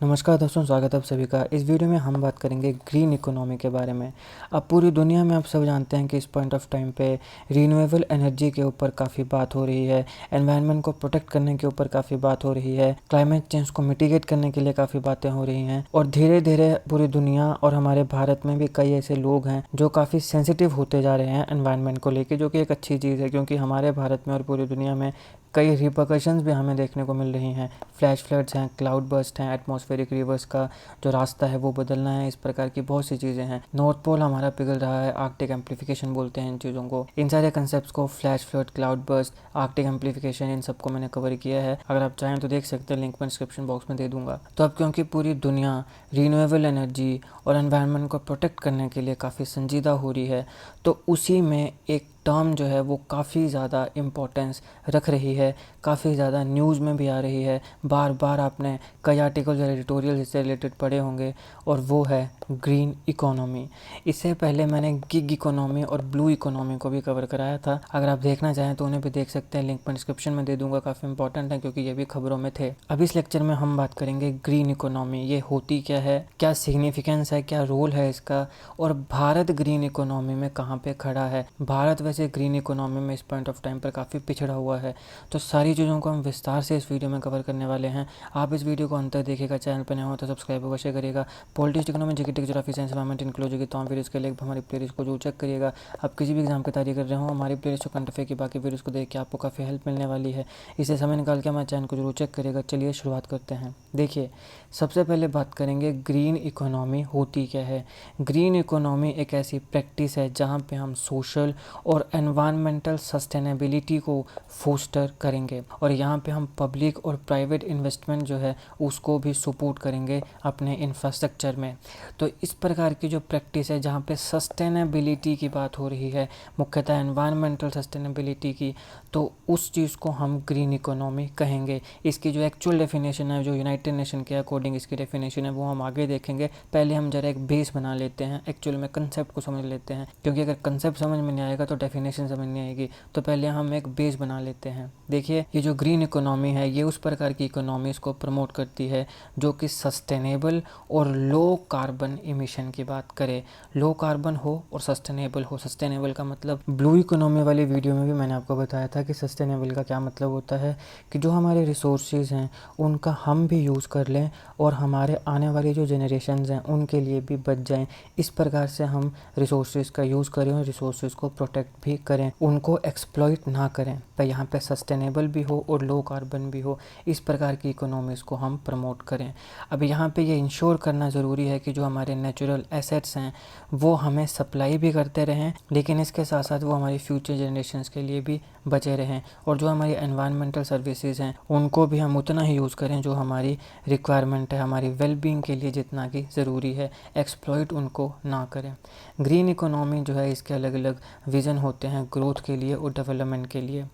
नमस्कार दोस्तों, स्वागत है आप सभी का। इस वीडियो में हम बात करेंगे ग्रीन इकोनॉमी के बारे में। अब पूरी दुनिया में आप सब जानते हैं कि इस पॉइंट ऑफ टाइम पे रीन्यूएबल एनर्जी के ऊपर काफ़ी बात हो रही है, एनवायरनमेंट को प्रोटेक्ट करने के ऊपर काफ़ी बात हो रही है, क्लाइमेट चेंज को मिटिगेट करने के लिए काफ़ी बातें हो रही हैं। और धीरे धीरे पूरी दुनिया और हमारे भारत में भी कई ऐसे लोग हैं जो काफ़ी सेंसिटिव होते जा रहे हैं एनवायरनमेंट को लेकर, जो कि एक अच्छी चीज़ है क्योंकि हमारे भारत में और पूरी दुनिया में कई रिपरकशंस भी हमें देखने को मिल रही हैं। फ्लैश फ्लड्स हैं, क्लाउड बर्स्ट हैं, एटमॉस्फेरिक रिवर्स का जो रास्ता है वो बदलना है, इस प्रकार की बहुत सी चीज़ें हैं। नॉर्थ पोल हमारा पिघल रहा है, आर्कटिक एम्प्लीफिकेशन बोलते हैं इन चीज़ों को। इन सारे कंसेप्ट्स को, flash flood, cloud burst, arctic amplification, इन सबको मैंने कवर किया है। अगर आप चाहें तो देख सकते हैं, लिंक मैं डिस्क्रिप्शन बॉक्स में दे दूंगा। तो अब क्योंकि पूरी दुनिया रीन्यूएबल एनर्जी और एनवायरनमेंट को प्रोटेक्ट करने के लिए काफ़ी संजीदा हो रही है, तो उसी में एक टर्म जो है वो काफ़ी ज़्यादा इम्पोर्टेंस रख रही है, काफ़ी ज़्यादा न्यूज़ में भी आ रही है। बार बार आपने कई आर्टिकल्स या एडिटोरियल इससे रिलेटेड पढ़े होंगे, और वो है ग्रीन इकोनॉमी। इससे पहले मैंने गिग इकोनॉमी और ब्लू इकोनॉमी को भी कवर कराया था। अगर आप देखना चाहें तो उन्हें भी देख सकते हैं, लिंक मैं डिस्क्रिप्शन में दे दूंगा। काफ़ी इंपॉर्टेंट है क्योंकि ये भी खबरों में थे। अब इस लेक्चर में हम बात करेंगे ग्रीन इकोनॉमी, ये होती क्या है, क्या सिग्निफिकेंस है, क्या रोल है इसका, और भारत ग्रीन इकोनॉमी में कहाँ पे खड़ा है। भारत वैसे ग्रीन इकोनॉमी में इस पॉइंट ऑफ टाइम पर काफ़ी पिछड़ा हुआ है। तो सारी चीज़ों को हम विस्तार से इस वीडियो में कवर करने वाले हैं। आप इस वीडियो को अंत तक देखिएगा, चैनल पर नया हो तो सब्सक्राइब अवश्य करिएगा। Politics, economy, GK, geography, science, environment, inclusion की तमाम वीडियोस के लिए हमारी प्लेलिस्ट को जरूर चेक करिएगा। आप किसी भी एग्जाम की तैयारी कर रहे हो, हमारी प्लेलिस्ट करंट अफेयर की बाकी वीडियोस को देख के आपको काफ़ी हेल्प मिलने वाली है। इसे समय निकाल के हमारे चैनल को जरूर चेक करिएगा। चलिए शुरुआत करते हैं। देखिए, सबसे पहले बात करेंगे ग्रीन इकोनॉमी होती क्या है। ग्रीन इकोनॉमी एक ऐसी प्रैक्टिस है जहाँ पे हम सोशल और एनवायरमेंटल सस्टेनेबिलिटी को फोस्टर करेंगे, और यहाँ पे हम पब्लिक और प्राइवेट इन्वेस्टमेंट जो है उसको भी सपोर्ट करेंगे अपने इंफ्रास्ट्रक्चर में। तो इस प्रकार की जो प्रैक्टिस है जहाँ पे सस्टेनेबिलिटी की बात हो रही है, मुख्यतः एनवायरमेंटल सस्टेनेबिलिटी की, तो उस चीज़ को हम ग्रीन इकोनॉमी कहेंगे। इसकी जो एक्चुअल डेफिनेशन है, जो यूनाइटेड नेशन के अकॉर्डिंग इसकी डेफिनेशन है, वो हम आगे देखेंगे। पहले हम जरा एक बेस बना लेते हैं, एक्चुअल में कंसेप्ट को समझ लेते हैं, क्योंकि अगर कंसेप्ट समझ में नहीं आएगा तो डेफिनेशन समझ नहीं आएगी। तो पहले हम एक बेस बना लेते हैं। देखिए, ये जो ग्रीन इकोनॉमी है ये उस प्रकार की इकोनॉमीज़ को प्रमोट करती है जो कि सस्टेनेबल और लो कार्बन इमिशन की बात करे। लो कार्बन हो और सस्टेनेबल हो। सस्टेनेबल का मतलब, ब्लू इकोनॉमी वाली वीडियो में भी मैंने आपको बताया था कि सस्टेनेबल का क्या मतलब होता है, कि जो हमारे रिसोर्सेज हैं उनका हम भी यूज़ कर लें और हमारे आने वाली जो जनरेशन्स हैं उनके लिए भी बच जाएं। इस प्रकार से हम रिसोर्सेज का यूज़ करें और रिसोर्सेज को प्रोटेक्ट भी करें, उनको एक्सप्लॉइट ना करें। तो यहाँ पे सस्टेनेबल भी हो और लो कार्बन भी हो, इस प्रकार की इकोनॉमीज़ को हम प्रमोट करें। अब यहाँ पे ये इंश्योर करना ज़रूरी है कि जो हमारे नेचुरल एसेट्स हैं वो हमें सप्लाई भी करते रहें, लेकिन इसके साथ साथ वो हमारी फ्यूचर जनरेशन्स के लिए भी बचे रहें। और जो हमारी एनवायरमेंटल सर्विसेज हैं उनको भी हम उतना ही यूज़ करें जो हमारी रिक्वायरमेंट है, हमारी वेलबींग के लिए जितना कि ज़रूरी है, एक्सप्लॉइट उनको ना करें। ग्रीन इकोनॉमी जो है इसके अलग अलग विज़न होते हैं ग्रोथ के लिए और डेवलपमेंट के लिए।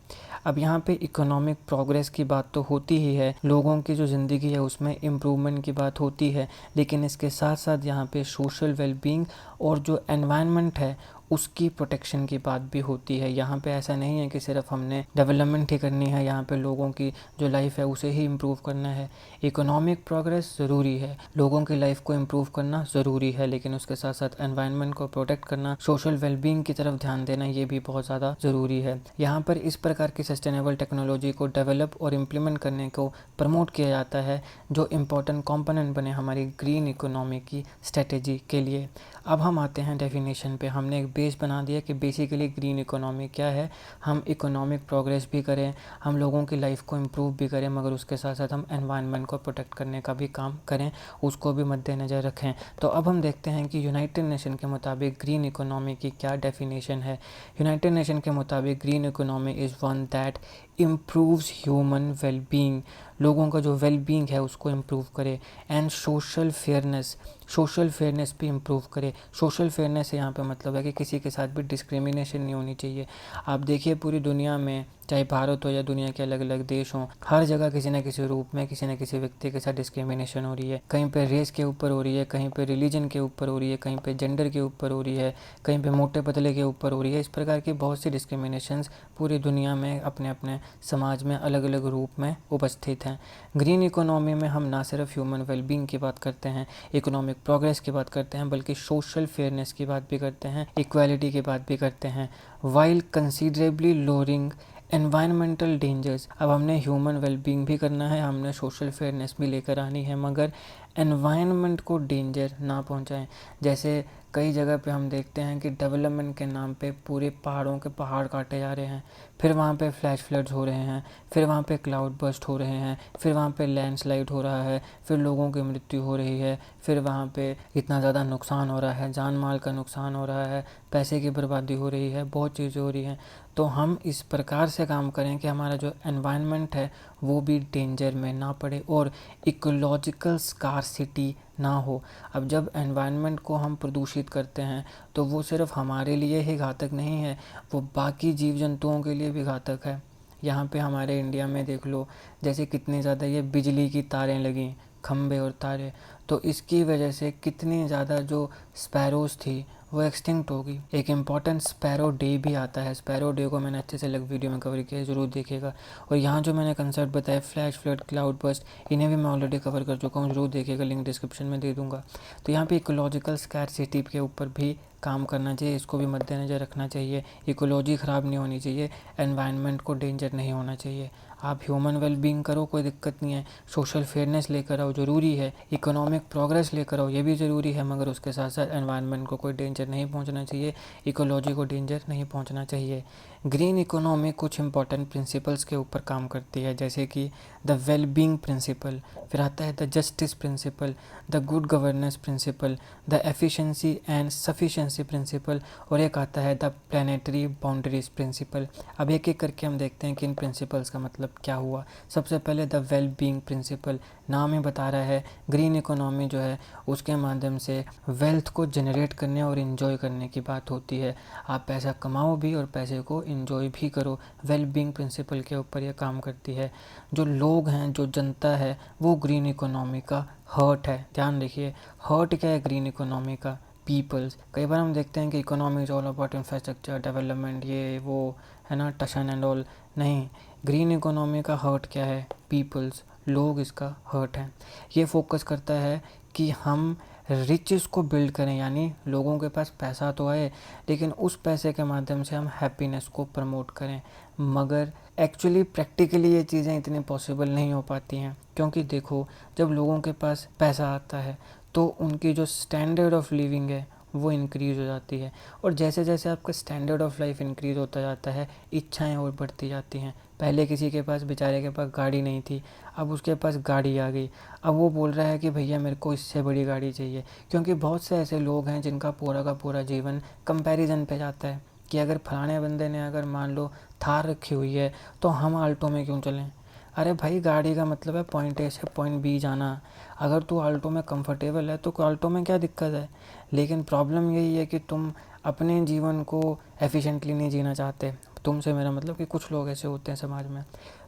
अब यहाँ पे इकोनॉमिक प्रोग्रेस की बात तो होती ही है, लोगों की जो ज़िंदगी है उसमें इम्प्रूवमेंट की बात होती है, लेकिन इसके साथ साथ यहाँ पे सोशल वेलबींग और जो एनवायरनमेंट है उसकी प्रोटेक्शन की बात भी होती है। यहाँ पे ऐसा नहीं है कि सिर्फ हमने डेवलपमेंट ही करनी है, यहाँ पे लोगों की जो लाइफ है उसे ही इम्प्रूव करना है। इकोनॉमिक प्रोग्रेस ज़रूरी है, लोगों की लाइफ को इम्प्रूव करना ज़रूरी है, लेकिन उसके साथ साथ एनवायरनमेंट को प्रोटेक्ट करना, सोशल वेलबींग की तरफ ध्यान देना, ये भी बहुत ज़्यादा ज़रूरी है। यहाँ पर इस प्रकार की सस्टेनेबल टेक्नोलॉजी को डेवलप और इम्प्लीमेंट करने को प्रमोट किया जाता है, जो इम्पोर्टेंट कंपोनेंट बने हमारी ग्रीन इकोनॉमी की स्ट्रेटेजी के लिए। अब हम आते हैं डेफिनेशन पे। हमने एक बेस बना दिया कि बेसिकली ग्रीन इकोनॉमी क्या है। हम इकोनॉमिक प्रोग्रेस भी करें, हम लोगों की लाइफ को इम्प्रूव भी करें, मगर उसके साथ साथ हम एनवायरनमेंट को प्रोटेक्ट करने का भी काम करें, उसको भी मद्देनज़र रखें। तो अब हम देखते हैं कि यूनाइटेड नेशन के मुताबिक ग्रीन इकोनॉमी की क्या डेफिनेशन है। यूनाइटेड नेशन के मुताबिक green economy is one that improves human wellbeing, लोगों का जो वेलबींग है उसको इम्प्रूव करे, and social fairness, social fairness भी इम्प्रूव करे। सोशल फेयरनेस यहाँ पे मतलब है कि किसी के साथ भी डिस्क्रिमिनेशन नहीं होनी चाहिए। आप देखिए, पूरी दुनिया में, चाहे भारत हो या दुनिया के अलग अलग देश हों, हर जगह किसी न किसी रूप में किसी न किसी व्यक्ति के साथ डिस्क्रिमिनेशन हो रही है। कहीं पे रेस के ऊपर हो रही है, कहीं पे रिलीजन के ऊपर हो रही है, कहीं पे जेंडर के ऊपर हो रही है, कहीं पे मोटे पतले के ऊपर हो रही है। इस प्रकार की बहुत सी डिस्क्रिमिनेशंस पूरी दुनिया में अपने अपने समाज में अलग अलग रूप में उपस्थित हैं। ग्रीन इकोनॉमी में हम ना सिर्फ ह्यूमन वेलबींग की बात करते हैं, इकोनॉमिक प्रोग्रेस की बात करते हैं, बल्कि सोशल फेयरनेस की बात भी करते हैं, इक्वालिटी की बात भी करते हैं, while considerably lowering environmental dangers. अब हमने ह्यूमन वेलबींग भी करना है, हमने सोशल फेयरनेस भी लेकर आनी है, मगर एनवायरनमेंट को डेंजर ना पहुंचाएं। जैसे कई जगह पे हम देखते हैं कि डेवलपमेंट के नाम पे पूरे पहाड़ों के पहाड़ काटे जा रहे हैं, फिर वहाँ पे फ्लैश फ्लड्स हो रहे हैं, फिर वहाँ पे क्लाउड बर्स्ट हो रहे हैं, फिर वहाँ पे लैंडस्लाइड हो रहा है, फिर लोगों की मृत्यु हो रही है, फिर वहाँ पे इतना ज़्यादा नुकसान हो रहा है, जान माल का नुकसान हो रहा है, पैसे की बर्बादी हो रही है, बहुत चीज़ें हो रही हैं। तो हम इस प्रकार से काम करें कि हमारा जो एनवायरनमेंट है वो भी डेंजर में ना पड़े और इकोलॉजिकल स्कार्सिटी ना हो। अब जब एनवायरनमेंट को हम प्रदूषित करते हैं तो वो सिर्फ हमारे लिए ही घातक नहीं है, वो बाकी जीव जंतुओं के लिए भी घातक है। यहाँ पे हमारे इंडिया में देख लो, जैसे कितनी ज़्यादा ये बिजली की तारें लगी, खंभे और तारे, तो इसकी वजह से कितनी ज़्यादा जो स्पैरोज़ थी वो एक्सटिंक्ट होगी। एक इम्पॉर्टेंट स्पैरो डे भी आता है, स्पैरो डे को मैंने अच्छे से अलग वीडियो में कवर किया है, ज़रूर देखिएगा। और यहाँ जो मैंने कंसेप्ट बताया, फ्लैश फ्लड, क्लाउड बर्स्ट, इन्हें भी मैं ऑलरेडी कवर कर चुका हूँ, ज़रूर देखिएगा, लिंक डिस्क्रिप्शन में दे दूँगा। तो यहाँ पे इकोलॉजिकल स्कैरसिटी के ऊपर भी काम करना चाहिए, इसको भी मद्देनज़र रखना चाहिए। इकोलॉजी ख़राब नहीं होनी चाहिए, एनवायरनमेंट को डेंजर नहीं होना चाहिए। आप ह्यूमन वेलबींग करो, कोई दिक्कत नहीं है, सोशल फेयरनेस लेकर आओ, ज़रूरी है, इकोनॉमिक प्रोग्रेस लेकर आओ, ये भी ज़रूरी है, मगर उसके साथ साथ एनवायरनमेंट को कोई डेंजर नहीं पहुंचना चाहिए, इकोलॉजी को डेंजर नहीं पहुंचना चाहिए। ग्रीन इकोनॉमी कुछ इंपॉर्टेंट प्रिंसिपल्स के ऊपर काम करती है, जैसे कि द वेलबींग प्रिंसिपल, फिर आता है the justice principle, the good governance principle, the efficiency and sufficiency principle, और एक आता है द प्लानिटरी बाउंड्रीज प्रिंसिपल। अब एक एक करके हम देखते हैं कि इन प्रिंसिपल्स का मतलब क्या हुआ। सबसे पहले द वेल बीइंग प्रिंसिपल, नाम ही बता रहा है, ग्रीन इकोनॉमी जो है उसके माध्यम से वेल्थ को जनरेट करने और इन्जॉय करने की बात होती है। आप पैसा कमाओ भी और पैसे को इन्जॉय भी करो, वेल बीइंग प्रिंसिपल के ऊपर यह काम करती है। जो लोग हैं, जो जनता है, वो ग्रीन इकोनॉमी का हर्ट है। ध्यान रखिए, हर्ट क्या है ग्रीन इकोनॉमी का? पीपल्स। कई बार हम देखते हैं कि economy is all about infrastructure development, ये वो है ना, टशन एंड ऑल। नहीं, ग्रीन इकोनॉमी का हर्ट क्या है? पीपल्स, लोग इसका हर्ट है। ये फोकस करता है कि हम रिचेस को बिल्ड करें, यानी लोगों के पास पैसा तो आए लेकिन उस पैसे के माध्यम से हम हैप्पीनेस को प्रमोट करें। मगर एक्चुअली प्रैक्टिकली ये चीज़ें इतनी पॉसिबल नहीं हो पाती हैं, क्योंकि देखो, जब लोगों के पास पैसा आता है तो उनकी जो स्टैंडर्ड ऑफ लिविंग है वो इंक्रीज़ हो जाती है, और जैसे जैसे आपका स्टैंडर्ड ऑफ लाइफ इंक्रीज़ होता जाता है, इच्छाएं और बढ़ती जाती हैं। पहले किसी के पास, बेचारे के पास गाड़ी नहीं थी, अब उसके पास गाड़ी आ गई, अब वो बोल रहा है कि भैया मेरे को इससे बड़ी गाड़ी चाहिए। क्योंकि बहुत से ऐसे लोग हैं जिनका पूरा का पूरा जीवन कंपैरिजन पे जाता है कि अगर फलाने बंदे ने अगर मान लो थार रखी हुई है तो हम आल्टो में क्यों चलें। अरे भाई, गाड़ी का मतलब है पॉइंट ए से पॉइंट बी जाना। अगर तू आल्टो में कंफर्टेबल है तो आल्टो में क्या दिक्कत है। लेकिन प्रॉब्लम यही है कि तुम अपने जीवन को एफिशिएंटली नहीं जीना चाहते। तुमसे मेरा मतलब कि कुछ लोग ऐसे होते हैं समाज में,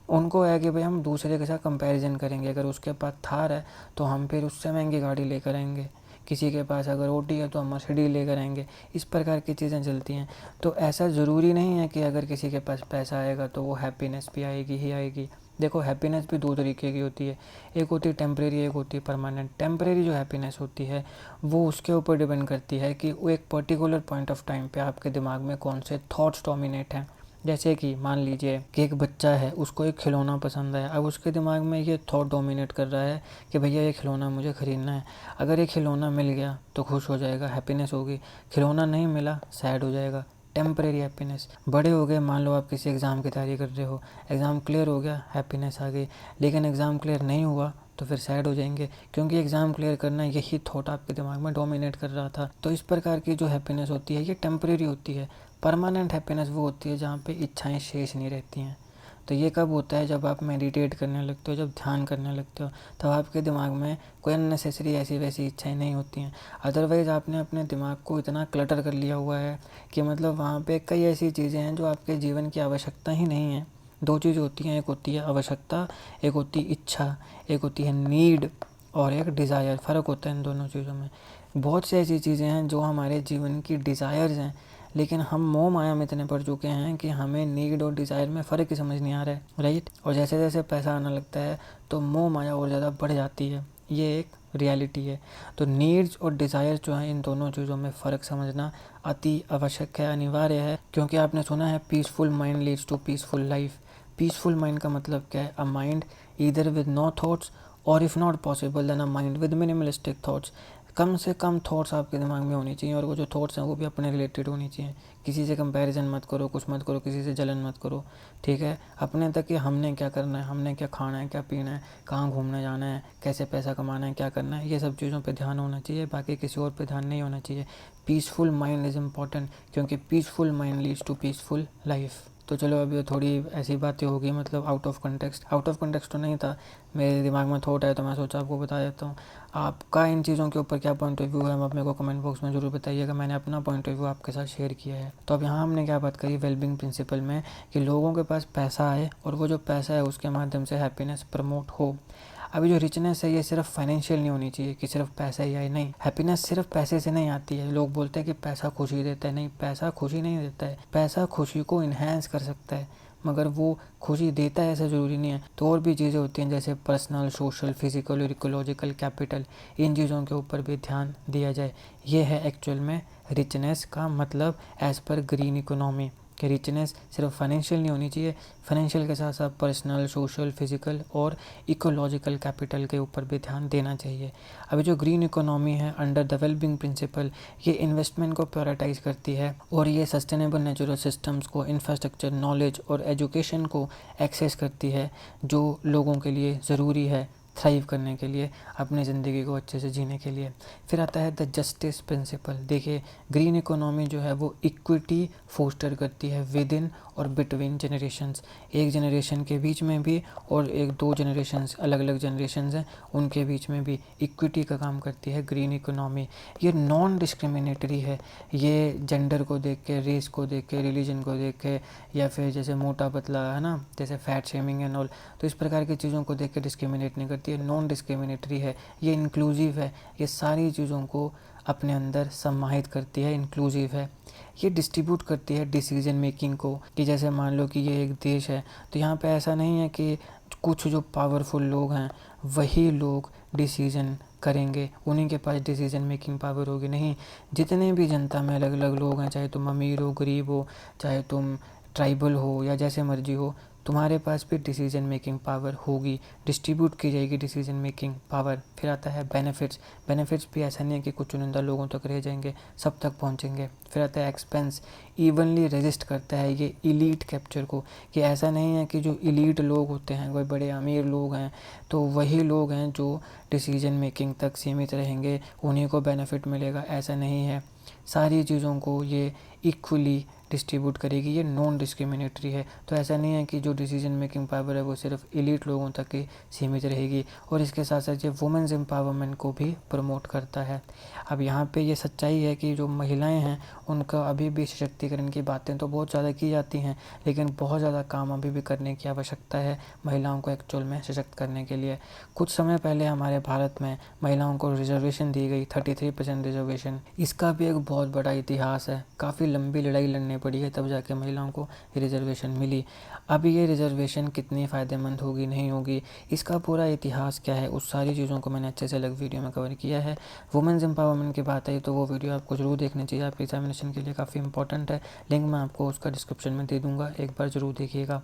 उनको है कि भाई हम दूसरे के साथ कंपैरिजन करेंगे, अगर उसके पास थार है तो हम फिर उससे महंगी गाड़ी लेकर आएंगे, किसी के पास अगर ओटी है तो हम मर्सिडीज लेकर आएंगे। इस प्रकार की चीज़ें चलती हैं। तो ऐसा ज़रूरी नहीं है कि अगर किसी के पास पैसा आएगा तो वो हैप्पीनेस भी आएगी ही आएगी। देखो, हैप्पीनेस भी दो तरीके की होती है, एक होती है टेम्परेरी, एक होती है परमानेंट। टेम्परेरी जो हैप्पीनेस होती है वो उसके ऊपर डिपेंड करती है कि वो एक पर्टिकुलर पॉइंट ऑफ टाइम पे आपके दिमाग में कौन से थॉट्स डोमिनेट हैं। जैसे कि मान लीजिए कि एक बच्चा है, उसको एक खिलौना पसंद है, अब उसके दिमाग में ये थॉट डोमिनेट कर रहा है कि भैया ये खिलौना मुझे ख़रीदना है। अगर ये खिलौना मिल गया तो खुश हो जाएगा, हैप्पीनेस होगी। खिलौना नहीं मिला, सैड हो जाएगा, टेम्परेरी हैप्पीनेस। बड़े हो गए, मान लो आप किसी एग्ज़ाम की तैयारी कर रहे हो, एग्ज़ाम क्लियर हो गया, हैप्पीनेस आ गई। लेकिन एग्ज़ाम क्लियर नहीं हुआ तो फिर सैड हो जाएंगे, क्योंकि एग्ज़ाम क्लियर करना, यही थॉट आपके दिमाग में डोमिनेट कर रहा था। तो इस प्रकार की जो हैप्पीनेस होती है ये टेम्परेरी होती है। परमानेंट हैप्पीनेस वो होती है जहाँ पे इच्छाएं शेष नहीं रहती हैं। तो ये कब होता है? जब आप मेडिटेट करने लगते हो, जब ध्यान करने लगते हो, तब आपके दिमाग में कोई अननेसेसरी ऐसी वैसी इच्छाएं नहीं होती हैं। अदरवाइज़ आपने अपने दिमाग को इतना क्लटर कर लिया हुआ है कि मतलब वहाँ पे कई ऐसी चीज़ें हैं जो आपके जीवन की आवश्यकता ही नहीं है। दो चीज़ होती हैं, एक होती है आवश्यकता, एक होती है इच्छा, एक होती है नीड और एक डिज़ायर। फ़र्क होता है इन दोनों चीज़ों में। बहुत सी ऐसी चीज़ें हैं जो हमारे जीवन की डिज़ायर्स हैं, लेकिन हम मोह माया में इतने पड़ चुके हैं कि हमें नीड और डिज़ायर में फ़र्क ही समझ नहीं आ रहा है, राइट। और जैसे जैसे पैसा आने लगता है तो मोह माया और ज़्यादा बढ़ जाती है, ये एक रियलिटी है। तो नीड्स और डिज़ायर जो हैं, इन दोनों चीज़ों में फ़र्क समझना अति आवश्यक है, अनिवार्य है। क्योंकि आपने सुना है peaceful mind leads to peaceful life. Peaceful mind का मतलब क्या है? A mind either with no thoughts or if not possible then a mind with minimalistic thoughts. कम से कम थॉट्स आपके दिमाग में होनी चाहिए, और वो जो थॉट्स हैं वो भी अपने रिलेटेड होनी चाहिए। किसी से कंपैरिजन मत करो, कुछ मत करो, किसी से जलन मत करो, ठीक है। अपने तक कि हमने क्या करना है, हमने क्या खाना है, क्या पीना है, कहाँ घूमने जाना है, कैसे पैसा कमाना है, क्या करना है, ये सब चीज़ों पे ध्यान होना चाहिए, बाकी किसी और पे ध्यान नहीं होना चाहिए। पीसफुल माइंड इज़ इम्पॉर्टेंट, क्योंकि peaceful mind leads to peaceful life. तो चलो अभी थोड़ी ऐसी बातें होगी, मतलब आउट ऑफ कंटेक्स्ट तो नहीं था, मेरे दिमाग में थॉट है तो मैं सोचा आपको बता देता हूँ। आपका इन चीज़ों के ऊपर क्या पॉइंट ऑफ व्यू है, आप मेरे को कमेंट बॉक्स में ज़रूर बताइएगा। मैंने अपना पॉइंट ऑफ व्यू आपके साथ शेयर किया है। तो अब यहाँ हमने क्या बात करी वेलबींग प्रिंसिपल में, कि लोगों के पास पैसा आए और वो जो पैसा है उसके माध्यम से हैप्पीनेस प्रमोट हो। अभी जो रिचनेस है ये सिर्फ फाइनेंशियल नहीं होनी चाहिए कि सिर्फ पैसा ही आए, नहीं। हैप्पीनेस सिर्फ पैसे से नहीं आती है। लोग बोलते हैं कि पैसा खुशी देता है, नहीं, पैसा खुशी नहीं देता है। पैसा खुशी को इन्हेंस कर सकता है, मगर वो खुशी देता है ऐसा ज़रूरी नहीं है। तो और भी चीज़ें होती हैं, जैसे पर्सनल, सोशल, फिजिकल और इकोलॉजिकल कैपिटल, इन चीज़ों के ऊपर भी ध्यान दिया जाए। ये है एक्चुअल में रिचनेस का मतलब एज़ पर ग्रीन इकोनॉमी, कि रिचनेस सिर्फ फाइनेंशियल नहीं होनी चाहिए, फाइनेंशियल के साथ साथ पर्सनल, सोशल, फिजिकल और इकोलॉजिकल कैपिटल के ऊपर भी ध्यान देना चाहिए। अभी जो ग्रीन इकोनॉमी है अंडर द वेलबींग प्रिंसिपल, ये इन्वेस्टमेंट को प्रायोरिटाइज करती है और ये सस्टेनेबल नेचुरल सिस्टम्स को, इंफ्रास्ट्रक्चर, नॉलेज और एजुकेशन को एक्सेस करती है, जो लोगों के लिए ज़रूरी है थ्राइव करने के लिए, अपनी ज़िंदगी को अच्छे से जीने के लिए। फिर आता है द जस्टिस प्रिंसिपल। देखिए, ग्रीन इकोनॉमी जो है वो इक्विटी फोस्टर करती है विद इन और बिटवीन जनरेशन्स, एक जनरेशन के बीच में भी और एक दो जनरेशन्स, अलग अलग जनरेशन्स हैं उनके बीच में भी इक्विटी का काम करती है ग्रीन इकोनॉमी। ये नॉन डिस्क्रिमिनेटरी है, ये जेंडर को देख के, रेस को देख के, रिलीजन को देख के, या फिर जैसे मोटा पतला है ना, जैसे फैट शेमिंग एंड ऑल, तो इस प्रकार की चीज़ों को देख के डिस्क्रिमिनेट नहीं करती है, नॉन डिस्क्रिमिनेटरी है, ये इंक्लूसिव है, ये सारी चीज़ों को अपने अंदर समाहित करती है, इंक्लूसिव है। ये डिस्ट्रीब्यूट करती है डिसीजन मेकिंग को, कि जैसे मान लो कि ये एक देश है, तो यहाँ पे ऐसा नहीं है कि कुछ जो पावरफुल लोग हैं वही लोग डिसीजन करेंगे, उन्हीं के पास डिसीजन मेकिंग पावर होगी, नहीं। जितने भी जनता में अलग अलग लोग हैं, चाहे तुम अमीर हो, गरीब हो, चाहे तुम ट्राइबल हो या जैसे मर्जी हो, तुम्हारे पास भी डिसीजन मेकिंग पावर होगी, डिस्ट्रीब्यूट की जाएगी डिसीजन मेकिंग पावर। फिर आता है बेनिफिट्स। बेनिफिट्स भी ऐसा नहीं है कि कुछ चुनिंदा लोगों तक रह जाएंगे, सब तक पहुंचेंगे। फिर आता है एक्सपेंस। इवनली रेजिस्ट करता है ये इलीट कैप्चर को, कि ऐसा नहीं है कि जो इलीट लोग होते हैं, कोई बड़े अमीर लोग हैं, तो वही लोग हैं जो डिसीजन मेकिंग तक सीमित रहेंगे, उन्हीं को बेनिफिट मिलेगा, ऐसा नहीं है। सारी चीज़ों को ये इक्वली डिस्ट्रीब्यूट करेगी, ये नॉन डिस्क्रिमिनेटरी है। तो ऐसा नहीं है कि जो डिसीजन मेकिंग पावर है वो सिर्फ एलीट लोगों तक ही सीमित रहेगी। और इसके साथ साथ ये वुमेन्स एम्पावरमेंट को भी प्रमोट करता है। अब यहाँ पे ये सच्चाई है कि जो महिलाएं हैं उनका अभी भी सशक्तिकरण की बातें तो बहुत ज़्यादा की जाती हैं, लेकिन बहुत ज़्यादा काम अभी भी करने की आवश्यकता है महिलाओं को एक्चुअल में सशक्त करने के लिए। कुछ समय पहले हमारे भारत में महिलाओं को रिजर्वेशन दी गई, 33% रिजर्वेशन। इसका भी एक बहुत बड़ा इतिहास है, काफ़ी लंबी लड़ाई लड़नी पड़ी है तब जाके महिलाओं को रिजर्वेशन मिली। अब ये रिजर्वेशन कितनी फ़ायदेमंद होगी, नहीं होगी, इसका पूरा इतिहास क्या है, उस सारी चीज़ों को मैंने अच्छे से अलग वीडियो में कवर किया है। वुमेन्स एम्पावरमेंट की बात आई तो वो वीडियो आपको ज़रूर देखनी चाहिए, आपके एग्जामिनेशन के लिए काफ़ी इंपॉर्टेंट है। लिंक मैं आपको उसका डिस्क्रिप्शन में दे दूँगा, एक बार ज़रूर देखिएगा।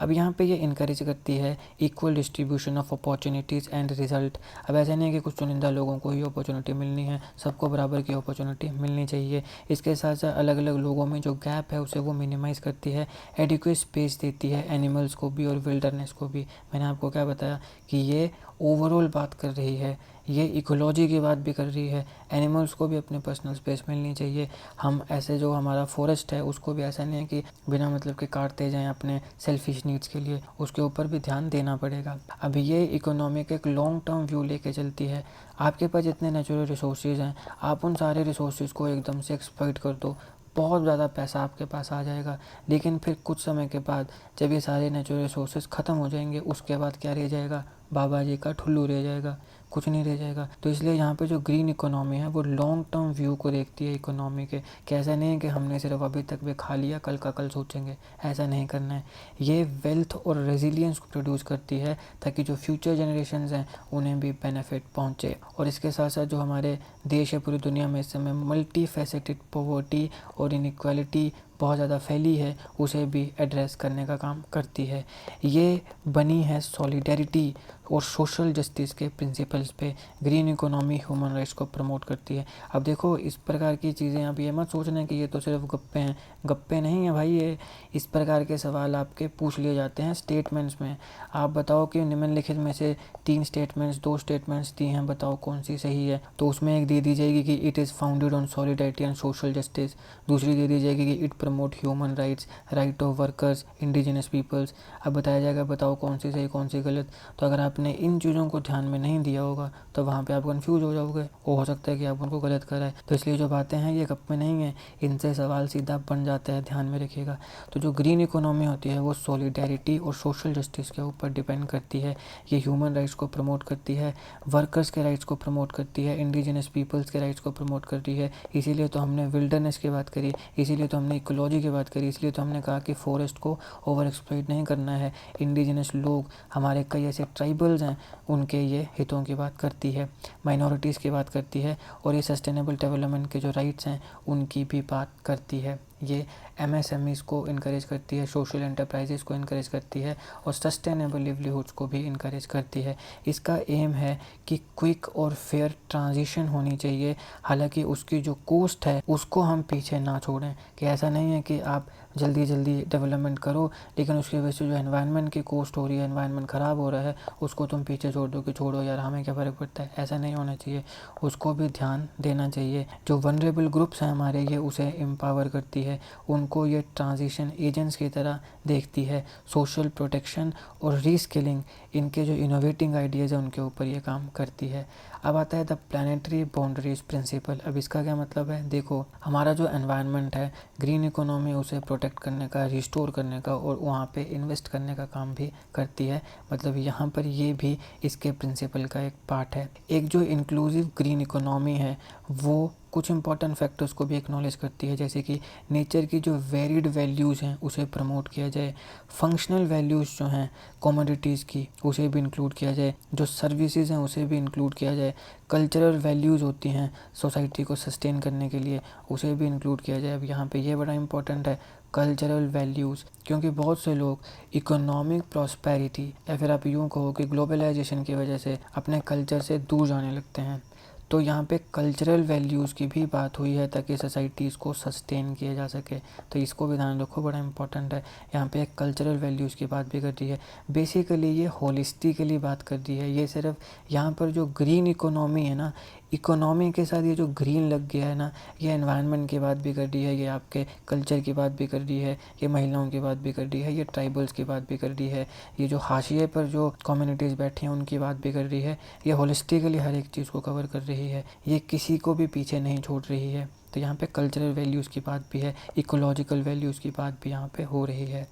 अब यहाँ पे ये इनकरेज करती है equal distribution of opportunities and result. अब ऐसा नहीं है कि कुछ चुनिंदा लोगों को ही अपॉर्चुनिटी मिलनी है, सबको बराबर की अपॉर्चुनिटी मिलनी चाहिए। इसके साथ साथ अलग अलग लोगों में जो गैप है उसे वो मिनिमाइज़ करती है, एडिक्वेट स्पेस देती है एनिमल्स को भी और विल्डरनेस को भी। मैंने आपको क्या बताया कि ये ओवरऑल बात कर रही है, ये इकोलॉजी की बात भी कर रही है, एनिमल्स को भी अपने पर्सनल स्पेस मिलनी चाहिए। हम ऐसे जो हमारा फॉरेस्ट है उसको भी ऐसा नहीं है कि बिना मतलब के काटते जाएं अपने सेल्फिश नीड्स के लिए, उसके ऊपर भी ध्यान देना पड़ेगा। अभी ये इकोनॉमी का एक लॉन्ग टर्म व्यू लेके चलती है। आपके पास जितने नेचुरल रिसोर्सेज हैं, आप उन सारे रिसोर्सेज को एकदम से एक्सप्लॉइट कर दो, बहुत ज़्यादा पैसा आपके पास आ जाएगा। लेकिन फिर कुछ समय के बाद जब ये सारे नेचुरल रिसोर्सेज ख़त्म हो जाएंगे, उसके बाद क्या रह जाएगा, बाबा जी का ठुल्लू रह जाएगा, कुछ नहीं रह जाएगा। तो इसलिए यहाँ पे जो ग्रीन इकोनॉमी है वो लॉन्ग टर्म व्यू को देखती है इकोनॉमी के, कि ऐसा नहीं है कि हमने सिर्फ अभी तक भी खा लिया, कल का कल सोचेंगे, ऐसा नहीं करना है। ये वेल्थ और रेजिलियंस को प्रोड्यूस करती है ताकि जो फ्यूचर जनरेशन्स हैं उन्हें भी बेनिफिट पहुँचे। और इसके साथ साथ जो हमारे देश है, पूरी दुनिया में इस समय मल्टी फैसेटेड पॉवर्टी और इनइक्वालिटी बहुत ज़्यादा फैली है, उसे भी एड्रेस करने का काम करती है। ये बनी है सॉलिडेरिटी और सोशल जस्टिस के प्रिंसिपल्स पे। ग्रीन इकोनॉमी ह्यूमन राइट्स को प्रमोट करती है। अब देखो, इस प्रकार की चीज़ें आप ये मत सोचना कि ये तो सिर्फ गप्पे हैं, गप्पे नहीं है भाई। ये इस प्रकार के सवाल आपके पूछ लिए जाते हैं स्टेटमेंट्स में। आप बताओ कि निम्नलिखित में से 3 स्टेटमेंट्स, 2 स्टेटमेंट्स दी हैं, बताओ कौन सी सही है। तो उसमें एक दे दी जाएगी कि it is founded on solidarity and social justice, दूसरी दे दी जाएगी कि it promote human rights, right of workers, indigenous peoples. अब बताया जाएगा बताओ कौन सी सही कौन सी गलत। तो अगर आपने इन चीज़ों को ध्यान में नहीं दिया होगा तो वहाँ पे आप कंफ्यूज हो जाओगे, वो हो सकता है कि आप उनको गलत कराए। तो इसलिए जो बातें हैं ये गप्पे नहीं हैं, इनसे सवाल सीधा बन जाता है, ध्यान में रखिएगा। तो जो ग्रीन इकोनॉमी होती है वो सॉलिडेरिटी और सोशल जस्टिस के ऊपर डिपेंड करती है। ये ह्यूमन राइट्स को प्रमोट करती है, वर्कर्स के राइट्स को प्रमोट करती है, इंडिजिनस पीपल्स के राइट्स को प्रमोट करती है। इसीलिए तो हमने विल्डरनेस की बात करी, इसीलिए तो हमने इकोलॉजी की बात करी, इसलिए तो हमने कहा कि फॉरेस्ट को ओवर एक्सप्लॉइट नहीं करना है। इंडिजिनस लोग, हमारे कई ऐसे ट्राइबल्स हैं, उनके ये हितों की बात करती है, माइनॉरिटीज़ की बात करती है, और ये सस्टेनेबल डेवलपमेंट के जो राइट्स हैं उनकी भी बात करती है। ये एमएसएमईज़ को इनकरेज करती है, सोशल एंटरप्राइजेज़ को इनकरेज करती है, और सस्टेनेबल लिवलीहुड्स को भी इनकरेज करती है। इसका एम है कि क्विक और फेयर ट्रांजिशन होनी चाहिए। हालांकि उसकी जो कॉस्ट है उसको हम पीछे ना छोड़ें, कि ऐसा नहीं है कि आप जल्दी जल्दी डेवलपमेंट करो लेकिन उसकी वजह से जो एनवायरनमेंट की कॉस्ट हो रही है, एनवायरनमेंट ख़राब हो रहा है, उसको तुम पीछे छोड़ दो कि छोड़ो यार हमें क्या फ़र्क पड़ता है। ऐसा नहीं होना चाहिए, उसको भी ध्यान देना चाहिए। जो वनरेबल ग्रुप्स हैं हमारे, ये उसे एम्पावर करती है, उनको ये ट्रांजिशन एजेंट्स की तरह देखती है। सोशल प्रोटेक्शन और रीस्किलिंग, इनके जो इनोवेटिंग आइडियाज़ हैं उनके ऊपर ये काम करती है। अब आता है द प्लानिटरी बाउंड्रीज प्रिंसिपल। अब इसका क्या मतलब है, देखो हमारा जो एनवायरनमेंट है, ग्रीन इकोनॉमी उसे प्रोटेक्ट करने का, रिस्टोर करने का और वहाँ पे इन्वेस्ट करने का काम भी करती है। मतलब यहाँ पर ये भी इसके प्रिंसिपल का एक पार्ट है। एक जो इंक्लूसिव ग्रीन इकोनॉमी है वो कुछ इंपॉर्टेंट फैक्टर्स को भी एक्नॉलेज करती है, जैसे कि नेचर की जो वेरिड वैल्यूज़ हैं उसे प्रमोट किया जाए, फंक्शनल वैल्यूज़ जो हैं कमोडिटीज़ की उसे भी इंक्लूड किया जाए, जो सर्विसेज हैं उसे भी इंक्लूड किया जाए, कल्चरल वैल्यूज़ होती हैं सोसाइटी को सस्टेन करने के लिए उसे भी इंक्लूड किया जाए। अब यहाँ पे ये बड़ा इंपॉर्टेंट है, कल्चरल वैल्यूज़, क्योंकि बहुत से लोग इकोनॉमिक प्रॉस्पेरिटी या फिर आप यूँ कहो कि ग्लोबलाइजेशन की वजह से अपने कल्चर से दूर जाने लगते हैं। तो यहाँ पे कल्चरल वैल्यूज़ की भी बात हुई है ताकि सोसाइटीज़ को सस्टेन किया जा सके। तो इसको भी ध्यान रखो, बड़ा इंपॉर्टेंट है। यहाँ पे एक कल्चरल वैल्यूज़ की बात भी कर रही है। बेसिकली ये होलिस्टिकली बात कर रही है। ये सिर्फ यहाँ पर जो ग्रीन इकोनॉमी है ना, इकोनॉमी के साथ ये जो ग्रीन लग गया है ना, ये एनवायरनमेंट की बात भी कर रही है, ये आपके कल्चर की बात भी कर रही है, ये महिलाओं की बात भी कर रही है, ये ट्राइबल्स की बात भी कर रही है, ये जो हाशिए पर जो कम्युनिटीज़ बैठी हैं उनकी बात भी कर रही है। ये होलिस्टिकली हर एक चीज़ को कवर कर रही है, ये किसी को भी पीछे नहीं छोड़ रही है। तो यहाँ पे कल्चरल वैल्यूज़ की बात भी है, इकोलॉजिकल वैल्यूज़ की बात भी यहाँ पे हो रही है।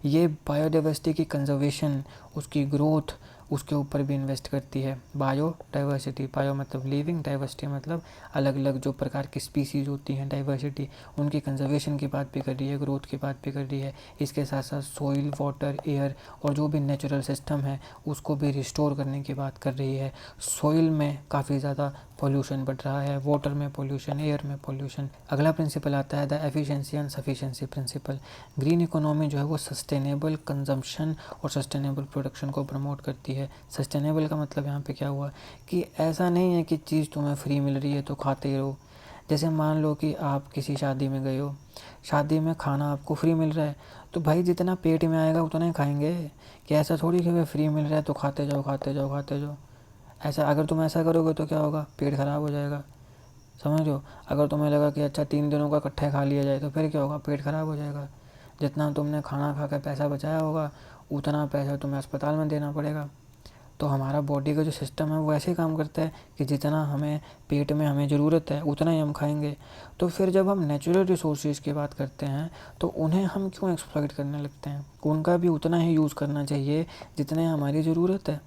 ये बायोडाइवर्सिटी की कंजर्वेशन, उसकी ग्रोथ, उसके ऊपर भी इन्वेस्ट करती है। बायोडाइवर्सिटी, बायो मतलब लिविंग, डाइवर्सिटी मतलब अलग अलग जो प्रकार की स्पीसीज़ होती हैं, डाइवर्सिटी, उनकी कंजर्वेशन की बात भी कर रही है, ग्रोथ की बात भी कर रही है। इसके साथ साथ सॉइल, वाटर, एयर और जो भी नेचुरल सिस्टम है उसको भी रिस्टोर करने की बात कर रही है। सॉइल में काफ़ी ज़्यादा पॉल्यूशन बढ़ रहा है, वाटर में पॉल्यूशन, एयर में पॉल्यूशन। अगला प्रिंसिपल आता है the efficiency and sufficiency principle. Green economy जो है वो सस्टेनेबल कंजम्पशन और सस्टेनेबल प्रोडक्शन को प्रमोट करती है। सस्टेनेबल का मतलब यहाँ पे क्या हुआ कि ऐसा नहीं है कि चीज़ तुम्हें फ्री मिल रही है तो खाते ही रहो। जैसे मान लो कि आप किसी शादी में गए हो, शादी में खाना आपको फ्री मिल रहा है तो भाई जितना पेट में आएगा उतना ही खाएंगे। कि ऐसा थोड़ी कि फ्री मिल रहा है तो खाते जाओ खाते जाओ खाते जाओ। ऐसा अगर तुम ऐसा करोगे तो क्या होगा, पेट खराब हो जाएगा, समझ रहे हो। अगर तुम्हें लगा कि अच्छा 3 दिनों का इकट्ठा खा लिया जाए तो फिर क्या होगा, पेट खराब हो जाएगा। जितना तुमने खाना खा कर पैसा बचाया होगा उतना पैसा तुम्हें अस्पताल में देना पड़ेगा। तो हमारा बॉडी का जो सिस्टम है वो ऐसे ही काम करता है कि जितना हमें पेट में हमें ज़रूरत है उतना ही हम खाएंगे। तो फिर जब हम नेचुरल रिसोर्सेज की बात करते हैं तो उन्हें हम क्यों एक्सप्लॉइट करने लगते हैं। उनका भी उतना ही यूज़ करना चाहिए जितने हमारी ज़रूरत है।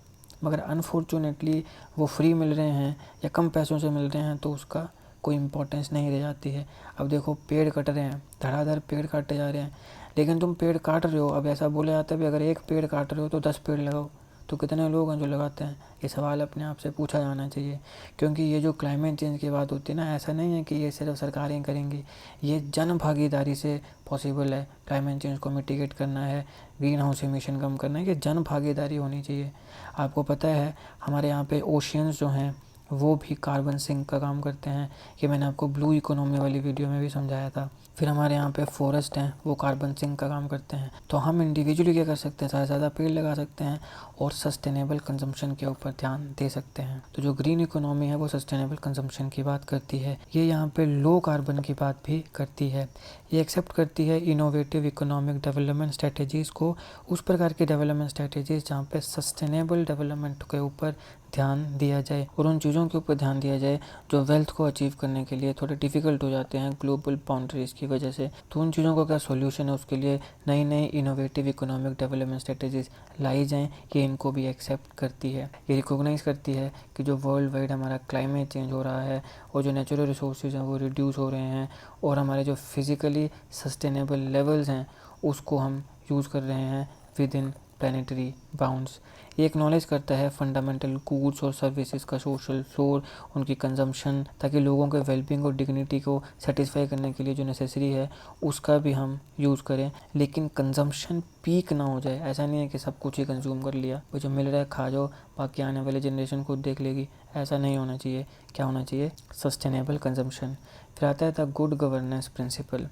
मगर अनफॉर्चुनेटली वो फ्री मिल रहे हैं या कम पैसों से मिल रहे हैं तो उसका कोई इम्पोर्टेंस नहीं रह जाती है। अब देखो पेड़ कट रहे हैं, धड़ाधड़ पेड़ काटे जा रहे हैं, लेकिन तुम पेड़ काट रहे हो, अब ऐसा बोला जाता है भी अगर एक पेड़ काट रहे हो तो 10 पेड़ लगाओ, तो कितने लोग हैं जो लगाते हैं? ये सवाल अपने आप से पूछा जाना चाहिए। क्योंकि ये जो क्लाइमेट चेंज की बात होती है ना, ऐसा नहीं है कि ये सिर्फ सरकारें करेंगी, ये जन भागीदारी से पॉसिबल है। क्लाइमेट चेंज को मिटिगेट करना है, ग्रीन हाउस एमिशन कम करना है, ये जन भागीदारी होनी चाहिए। आपको पता है हमारे यहाँ पे ओशियंस जो हैं वो भी कार्बन सिंक का काम करते हैं, ये मैंने आपको ब्लू इकोनॉमी वाली वीडियो में भी समझाया था। फिर हमारे यहाँ पे फॉरेस्ट हैं, वो कार्बन सिंक का काम करते हैं। तो हम इंडिविजुअली क्या कर सकते हैं, ज़्यादा से ज़्यादा पेड़ लगा सकते हैं और सस्टेनेबल कंजम्पशन के ऊपर ध्यान दे सकते हैं। तो जो ग्रीन इकोनॉमी है वो सस्टेनेबल कंजम्पशन की बात करती है, ये यहाँ पे लो कार्बन की बात भी करती है। ये एक्सेप्ट करती है इनोवेटिव इकोनॉमिक डेवलपमेंट स्ट्रेटजीज़ को, उस प्रकार की डेवलपमेंट स्ट्रेटजीज़ जहाँ पे सस्टेनेबल डेवलपमेंट के ऊपर ध्यान दिया जाए और उन चीज़ों के ऊपर ध्यान दिया जाए जो वेल्थ को अचीव करने के लिए थोड़े डिफ़िकल्ट हो जाते हैं ग्लोबल बाउंड्रीज़ की वजह से। तो उन चीज़ों का क्या सॉल्यूशन है, उसके लिए नई नई इनोवेटिव इकोनॉमिक डेवलपमेंट स्ट्रेटजीज़ लाई जाएँ, ये इनको भी एक्सेप्ट करती है। ये रिकॉग्नाइज़ करती है कि जो वर्ल्ड वाइड हमारा क्लाइमेट चेंज हो रहा है और जो नेचुरल रिसोर्सेज हैं वो रिड्यूस हो रहे हैं और हमारे जो फिज़िकली सस्टेनेबल लेवल्स हैं उसको हम यूज़ कर रहे हैं विद इन प्लानिटरी बाउंड्स। ये एक्नॉलेज करता है फंडामेंटल गुड्स और सर्विसेज का सोशल फ्लोर, उनकी कंजम्पशन, ताकि लोगों के वेलबींग और डिग्निटी को सेटिस्फाई करने के लिए जो नेसेसरी है उसका भी हम यूज़ करें, लेकिन कंजम्पशन पीक ना हो जाए। ऐसा नहीं है कि सब कुछ ही कंज्यूम कर लिया, वो जो मिल रहा है खा जाओ, बाकी आने वाली जनरेशन खुद देख लेगी। ऐसा नहीं होना चाहिए। क्या होना चाहिए? Sustainable consumption. फिर आता है द गुड गवर्नेंस प्रिंसिपल।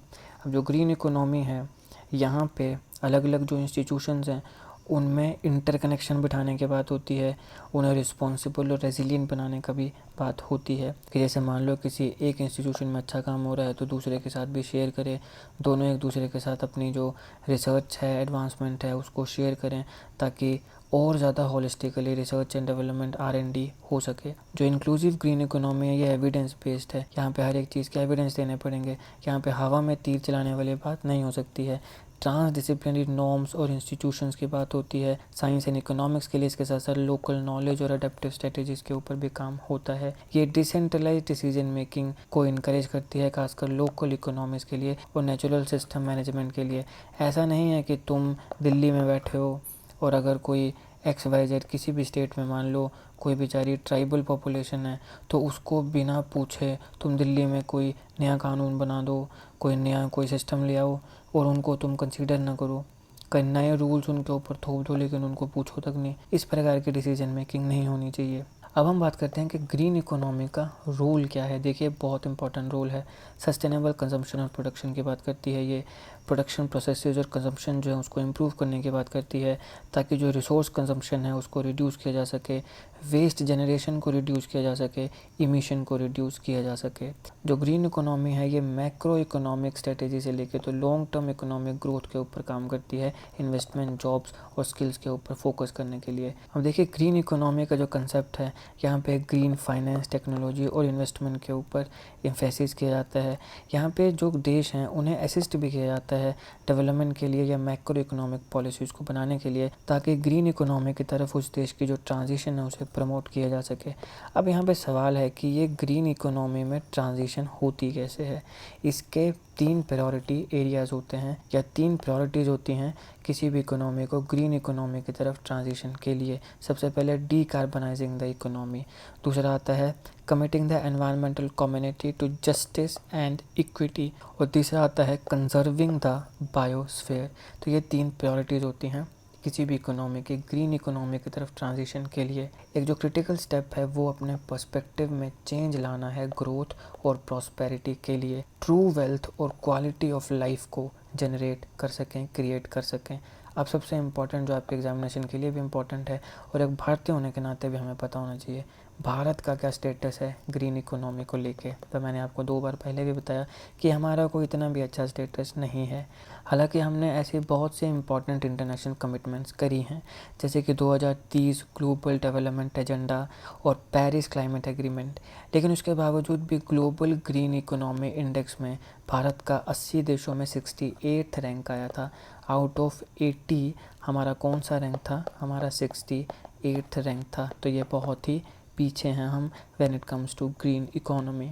अब जो ग्रीन इकोनॉमी है यहाँ पे अलग अलग जो इंस्टीट्यूशंस हैं उनमें इंटरकनेक्शन बिठाने की बात होती है, उन्हें रिस्पॉन्सिबल और रेजिलिएंट बनाने का भी बात होती है कि जैसे मान लो किसी एक इंस्टीट्यूशन में अच्छा काम हो रहा है तो दूसरे के साथ भी शेयर करें, दोनों एक दूसरे के साथ अपनी जो रिसर्च है, एडवांसमेंट है उसको शेयर करें, ताकि और ज़्यादा holistically research and development R&D हो सके। जो इंक्लूसिव ग्रीन इकोनॉमी है ये एविडेंस बेस्ड है, यहाँ पे हर एक चीज़ के एविडेंस देने पड़ेंगे, यहाँ पे हवा में तीर चलाने वाली बात नहीं हो सकती है। ट्रांस डिसिप्लिनरी नॉर्म्स और इंस्टीट्यूशंस की बात होती है। साइंस एंड इकोनॉमिक्स के लिए इसके साथ साथ लोकल नॉलेज और अडेप्टिव स्ट्रेटजीज़ के ऊपर भी काम होता है। ये डिसेंट्रलाइज डिसीजन मेकिंग को इनकरेज करती है, खासकर लोकल इकोनॉमीज़ के लिए और नेचुरल सिस्टम मैनेजमेंट के लिए। ऐसा नहीं है कि तुम दिल्ली में बैठे हो और अगर कोई XYZ किसी भी स्टेट में मान लो कोई बेचारी ट्राइबल पॉपुलेशन है तो उसको बिना पूछे तुम दिल्ली में कोई नया कानून बना दो, कोई नया कोई सिस्टम ले आओ और उनको तुम कंसीडर ना करो, कई नए रूल्स उनके ऊपर थोप दो लेकिन उनको पूछो तक नहीं। इस प्रकार की डिसीजन मेकिंग नहीं होनी चाहिए। अब हम बात करते हैं कि ग्रीन इकोनॉमी का रोल क्या है। देखिए बहुत इंपॉर्टेंट रोल है। सस्टेनेबल कंजम्पशन और प्रोडक्शन की बात करती है, ये प्रोडक्शन प्रोसेसेस और कंजम्पशन जो है उसको इम्प्रूव करने की बात करती है, ताकि जो रिसोर्स कंजम्पशन है उसको रिड्यूस किया जा सके, वेस्ट जनरेशन को रिड्यूस किया जा सके, इमिशन को रिड्यूस किया जा सके। जो ग्रीन इकोनॉमी है ये मैक्रो इकोनॉमिक स्ट्रेटेजी से लेके तो लॉन्ग टर्म इकोनॉमिक ग्रोथ के ऊपर काम करती है, इन्वेस्टमेंट, जॉब्स और स्किल्स के ऊपर फोकस करने के लिए। अब देखिए ग्रीन इकोनॉमी का जो कंसेप्ट है यहाँ पे ग्रीन फाइनेंस, टेक्नोलॉजी और इन्वेस्टमेंट के ऊपर एम्फेसिस किया जाता है। यहाँ पे जो देश हैं उन्हें असिस्ट भी किया जाता है डेवलपमेंट के लिए या मैक्रो इकोनॉमिक पॉलिसीज़ को बनाने के लिए, ताकि ग्रीन इकोनॉमी की तरफ उस देश की जो ट्रांजिशन है उसे प्रमोट किया जा सके। अब यहाँ पे सवाल है कि ये ग्रीन इकोनॉमी में ट्रांजिशन होती कैसे है। इसके 3 प्रायोरिटी एरियाज़ होते हैं या 3 प्रायोरिटीज़ होती हैं किसी भी इकोनॉमी को ग्रीन इकोनॉमी की तरफ ट्रांजिशन के लिए। सबसे पहले डीकार्बनाइजिंग द इकोनॉमी, दूसरा आता है committing the environmental community to justice and equity और तीसरा आता है कंजर्विंग द बायोस्फीयर। तो ये 3 प्रायोरिटीज़ होती हैं किसी भी इकोनॉमी की ग्रीन इकोनॉमी की तरफ ट्रांजिशन के लिए। एक जो क्रिटिकल स्टेप है वो अपने पर्सपेक्टिव में चेंज लाना है ग्रोथ और प्रॉस्पेरिटी के लिए, ट्रू वेल्थ और क्वालिटी ऑफ लाइफ को जनरेट कर सकें, क्रिएट कर सकें। अब सबसे इम्पॉर्टेंट जो आपके एग्जामिनेशन के लिए भी इम्पॉर्टेंट है और एक भारतीय होने के नाते भी हमें पता होना चाहिए, भारत का क्या स्टेटस है ग्रीन इकोनॉमी को लेके। तो मैंने आपको 2 बार पहले भी बताया कि हमारा कोई इतना भी अच्छा स्टेटस नहीं है। हालांकि हमने ऐसे बहुत से इम्पॉर्टेंट इंटरनेशनल कमिटमेंट्स करी हैं, जैसे कि 2030 ग्लोबल डेवलपमेंट एजेंडा और पेरिस क्लाइमेट एग्रीमेंट, लेकिन उसके बावजूद भी ग्लोबल ग्रीन इकोनॉमी इंडेक्स में भारत का 80 देशों में 68th रैंक आया था। आउट ऑफ 80 हमारा कौन सा रैंक था? हमारा 68 8th रैंक था। तो ये बहुत ही पीछे हैं हम when it comes to green economy.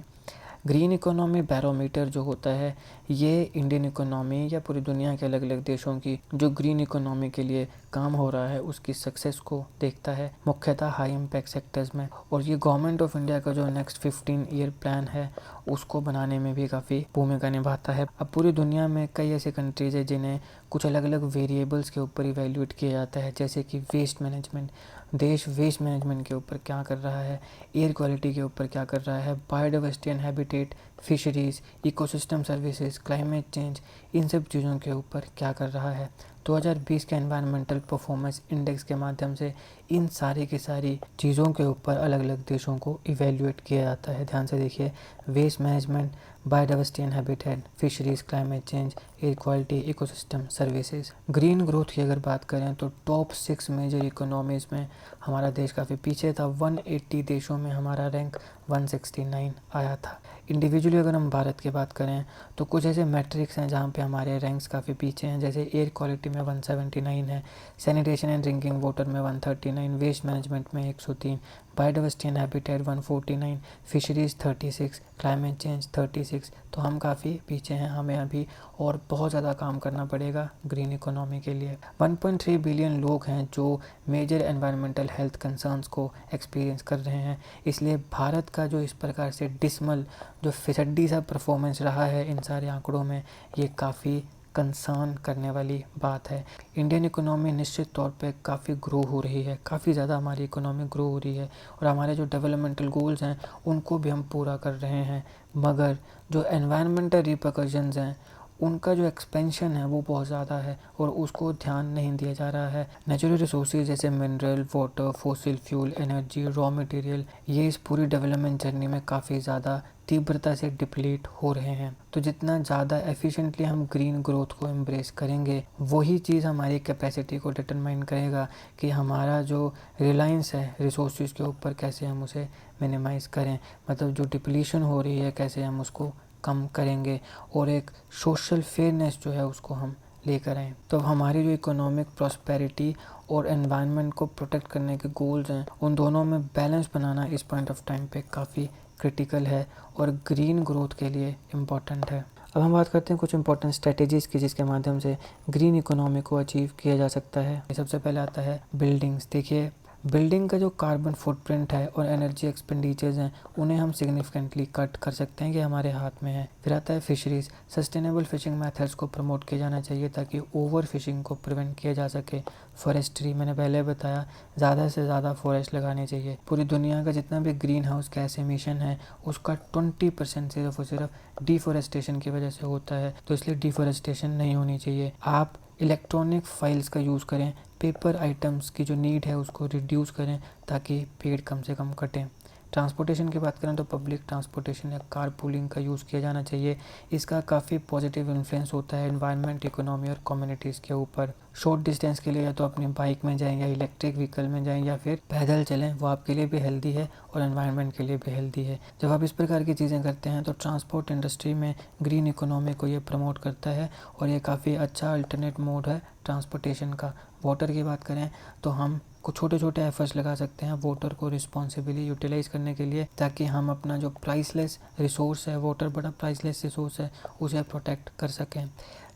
Green economy barometer जो होता है ये इंडियन इकोनॉमी या पूरी दुनिया के अलग अलग देशों की जो ग्रीन इकोनॉमी के लिए काम हो रहा है उसकी सक्सेस को देखता है, मुख्यतः हाई इम्पैक्ट सेक्टर्स में। और ये गवर्नमेंट ऑफ इंडिया का जो नेक्स्ट 15 ईयर प्लान है उसको बनाने में भी काफ़ी भूमिका निभाता है। अब पूरी दुनिया में कई ऐसे कंट्रीज़ है जिन्हें कुछ अलग अलग वेरिएबल्स के ऊपर इवेल्यूएट किया जाता है, जैसे कि वेस्ट मैनेजमेंट, देश वेस्ट मैनेजमेंट के ऊपर क्या कर रहा है, एयर क्वालिटी के ऊपर क्या कर रहा है, biodiversity and habitat, fisheries, ecosystem services, climate change, इन सब चीज़ों के ऊपर क्या कर रहा है। 2020 के एनवायरमेंटल परफॉर्मेंस इंडेक्स के माध्यम से इन सारी की सारी चीज़ों के ऊपर अलग अलग देशों को इवेल्यूएट किया जाता है। ध्यान से देखिए, waste management, biodiversity and habitat, fisheries, climate change, air quality, ecosystem services. Green growth की अगर बात करें तो टॉप 6 मेजर इकोनॉमीज़ में हमारा देश काफ़ी पीछे था। 180 देशों में हमारा रैंक 169 आया था। इंडिविजुअली अगर हम भारत की बात करें तो कुछ ऐसे मैट्रिक्स हैं जहाँ पे हमारे रैंक्स काफ़ी पीछे हैं, जैसे एयर क्वालिटी में 179 है, सैनिटेशन एंड ड्रिंकिंग वाटर में 139, वेस्ट मैनेजमेंट में 103, biodiversity and habitat 149, fisheries 36, climate change 36। तो हम काफ़ी पीछे हैं, हमें अभी और बहुत ज़्यादा काम करना पड़ेगा ग्रीन इकोनॉमी के लिए। 1.3 बिलियन लोग हैं जो मेजर एनवायरमेंटल हेल्थ कंसर्न्स को एक्सपीरियंस कर रहे हैं। इसलिए भारत का जो इस प्रकार से डिसमल जो फिसड्डी सा परफॉर्मेंस रहा है इन सारे आंकड़ों में, ये काफ़ी कंसर्न करने वाली बात है। इंडियन इकोनॉमी निश्चित तौर पे काफ़ी ग्रो हो रही है, काफ़ी ज़्यादा हमारी इकोनॉमी ग्रो हो रही है और हमारे जो डेवलपमेंटल गोल्स हैं उनको भी हम पूरा कर रहे हैं, मगर जो एनवायरमेंटल रिपरकशंस हैं उनका जो एक्सपेंशन है वो बहुत ज़्यादा है और उसको ध्यान नहीं दिया जा रहा है। नेचुरल रिसोर्सेज जैसे mineral, water, fossil fuel, energy, raw material, ये इस पूरी डेवलपमेंट जर्नी में काफ़ी ज़्यादा तीव्रता से डिप्लीट हो रहे हैं। तो जितना ज़्यादा एफिशिएंटली हम ग्रीन ग्रोथ को एम्ब्रेस करेंगे वही चीज़ हमारी कैपेसिटी को डिटरमाइन करेगा कि हमारा जो रिलायंस है रिसोर्सेज के ऊपर कैसे हम उसे मिनिमाइज़ करें, मतलब जो डिप्लीशन हो रही है कैसे हम उसको कम करेंगे और एक सोशल फेयरनेस जो है उसको हम लेकर आएँ। तो हमारी जो इकोनॉमिक प्रॉस्पेरिटी और एनवायरनमेंट को प्रोटेक्ट करने के गोल्स हैं उन दोनों में बैलेंस बनाना इस पॉइंट ऑफ टाइम पे काफ़ी क्रिटिकल है और ग्रीन ग्रोथ के लिए इम्पॉर्टेंट है। अब हम बात करते हैं कुछ इंपॉर्टेंट स्ट्रेटेजीज़ की जिसके माध्यम से ग्रीन इकोनॉमी को अचीव किया जा सकता है। सबसे पहले आता है बिल्डिंग्स। देखिए, बिल्डिंग का जो कार्बन फुटप्रिंट है और एनर्जी एक्सपेंडिचर्स हैं उन्हें हम सिग्निफिकेंटली कट कर सकते हैं, कि हमारे हाथ में है। फिर आता है फिशरीज़। सस्टेनेबल फिशिंग मेथड्स को प्रमोट किया जाना चाहिए ताकि ओवर फिशिंग को प्रिवेंट किया जा सके। फॉरेस्ट्री, मैंने पहले बताया, ज़्यादा से ज़्यादा फॉरेस्ट लगाने चाहिए। पूरी दुनिया का जितना भी ग्रीन हाउस गैस एमिशन है उसका 20% सिर्फ और सिर्फ डिफॉरेस्टेशन की वजह से होता है, तो इसलिए डिफॉरेस्टेशन नहीं होनी चाहिए। आप इलेक्ट्रॉनिक फाइल्स का यूज़ करें, पेपर आइटम्स की जो नीड है उसको रिड्यूस करें ताकि पेड़ कम से कम कटें। ट्रांसपोर्टेशन की बात करें तो पब्लिक ट्रांसपोर्टेशन या कार पूलिंग का यूज़ किया जाना चाहिए। इसका काफ़ी पॉजिटिव इन्फ्लुएंस होता है एनवायरनमेंट, इकोनॉमी और कम्युनिटीज़ के ऊपर। शॉर्ट डिस्टेंस के लिए या तो अपनी बाइक में जाएं या इलेक्ट्रिक व्हीकल में जाएं या फिर पैदल चलें, वो आपके लिए भी हेल्दी है और एनवायरनमेंट के लिए भी हेल्दी है। जब आप इस प्रकार की चीज़ें करते हैं तो ट्रांसपोर्ट इंडस्ट्री में ग्रीन इकोनॉमी को ये प्रमोट करता है और ये काफ़ी अच्छा अल्टरनेट मोड है ट्रांसपोर्टेशन का। वाटर की बात करें तो हम कुछ छोटे छोटे एफर्ट्स लगा सकते हैं वाटर को रिस्पॉन्सिबली यूटिलाइज़ करने के लिए, ताकि हम अपना जो प्राइसलेस रिसोर्स है, वाटर बड़ा प्राइसलेस रिसोर्स है, उसे प्रोटेक्ट कर सकें।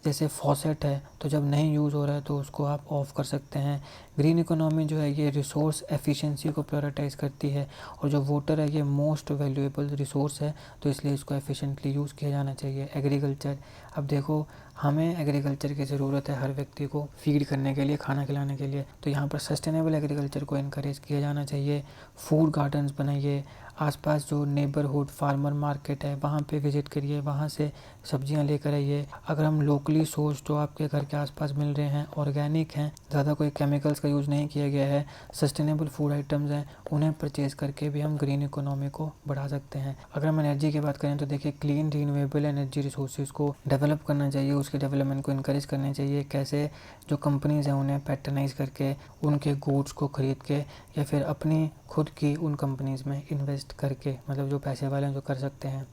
जैसे फॉसेट है तो जब नहीं यूज़ हो रहा है तो उसको आप ऑफ़ कर सकते हैं। ग्रीन इकोनॉमी जो है ये रिसोर्स एफिशिएंसी को प्रायोरिटाइज़ करती है और जो वाटर है ये मोस्ट वैल्यूएबल रिसोर्स है, तो इसलिए इसको एफिशिएंटली यूज़ किया जाना चाहिए। एग्रीकल्चर, अब देखो हमें एग्रीकल्चर की ज़रूरत है हर व्यक्ति को फीड करने के लिए, खाना खिलाने के लिए, तो यहाँ पर सस्टेनेबल एग्रीकल्चर को इनकरेज किया जाना चाहिए। फूड गार्डन्स बनाइए, आसपास जो नेबरहुड फार्मर मार्केट है वहाँ पे विज़िट करिए, वहाँ से सब्जियाँ लेकर आइए। अगर हम लोकली सोर्स जो आपके घर के आसपास मिल रहे हैं, ऑर्गेनिक हैं, ज़्यादा कोई केमिकल्स का यूज़ नहीं किया गया है, सस्टेनेबल फूड आइटम्स हैं, उन्हें परचेज़ करके भी हम ग्रीन इकोनॉमी को बढ़ा सकते हैं। अगर हम एनर्जी की बात करें तो देखिए, क्लीन रिन्यूएबल एनर्जी रिसोर्सेज को डेवलप करना चाहिए, उसके डेवलपमेंट को इनकरेज करना चाहिए। कैसे, जो कंपनीज़ हैं उन्हें पैट्रनाइज करके उनके गुड्स को ख़रीद के या फिर अपनी खुद की उन कंपनीज़ में इन्वेस्ट करके, मतलब जो पैसे वाले हैं जो कर सकते हैं।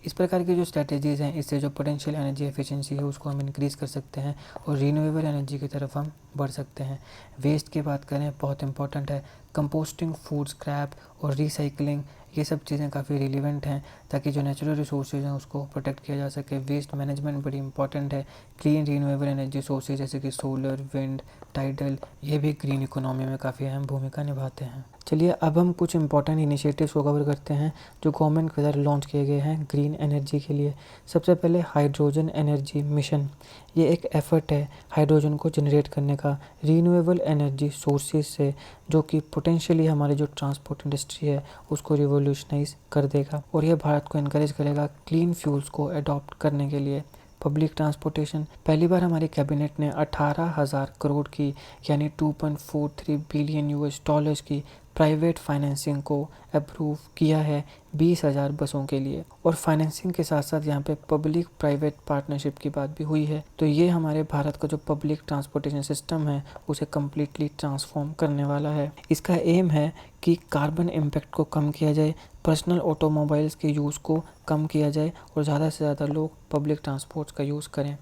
इस प्रकार की जो स्ट्रैटेजीज़ हैं, इससे जो पोटेंशियल एनर्जी एफिशिएंसी है उसको हम इंक्रीज़ कर सकते हैं और रीन्यूएबल एनर्जी की तरफ हम बढ़ सकते हैं। वेस्ट की बात करें, बहुत इंपॉर्टेंट है। कंपोस्टिंग, फूड स्क्रैप और रिसाइकलिंग, ये सब चीज़ें काफ़ी रिलेवेंट हैं ताकि जो नेचुरल रिसोर्सेज हैं उसको प्रोटेक्ट किया जा सके। वेस्ट मैनेजमेंट बड़ी इंपॉर्टेंट है। क्लीन रीन्यूएबल एनर्जी सोर्सेज जैसे कि सोलर, विंड, टाइडल, ये भी ग्रीन इकोनॉमी में काफ़ी अहम भूमिका निभाते हैं। चलिए अब हम कुछ इंपॉर्टेंट इनिशिएटिव्स को कवर करते हैं जो गवर्नमेंट के द्वारा लॉन्च किए गए हैं ग्रीन एनर्जी के लिए। सबसे पहले हाइड्रोजन एनर्जी मिशन, ये एक एफर्ट है हाइड्रोजन को जनरेट करने का रीन्यूएबल एनर्जी सोर्सेज से, जो कि पोटेंशियली हमारे जो ट्रांसपोर्ट इंडस्ट्री है उसको रिवोल्यूशनाइज कर देगा और ये भारत को इनकरेज करेगा क्लीन फ्यूल्स को अडॉप्ट करने के लिए। पब्लिक ट्रांसपोर्टेशन, पहली बार हमारी कैबिनेट ने 18,000 करोड़ की यानी 2.43 बिलियन यूएस डॉलर्स की प्राइवेट फाइनेंसिंग को अप्रूव किया है 20,000 बसों के लिए। और फाइनेंसिंग के साथ साथ यहाँ पे पब्लिक प्राइवेट पार्टनरशिप की बात भी हुई है। तो ये हमारे भारत का जो पब्लिक ट्रांसपोर्टेशन सिस्टम है उसे कम्प्लीटली ट्रांसफॉर्म करने वाला है। इसका एम है कि कार्बन इम्पैक्ट को कम किया जाए, पर्सनल ऑटोमोबाइल्स के यूज़ को कम किया जाए और ज़्यादा से ज़्यादा लोग पब्लिक ट्रांसपोर्ट्स का यूज़ करें।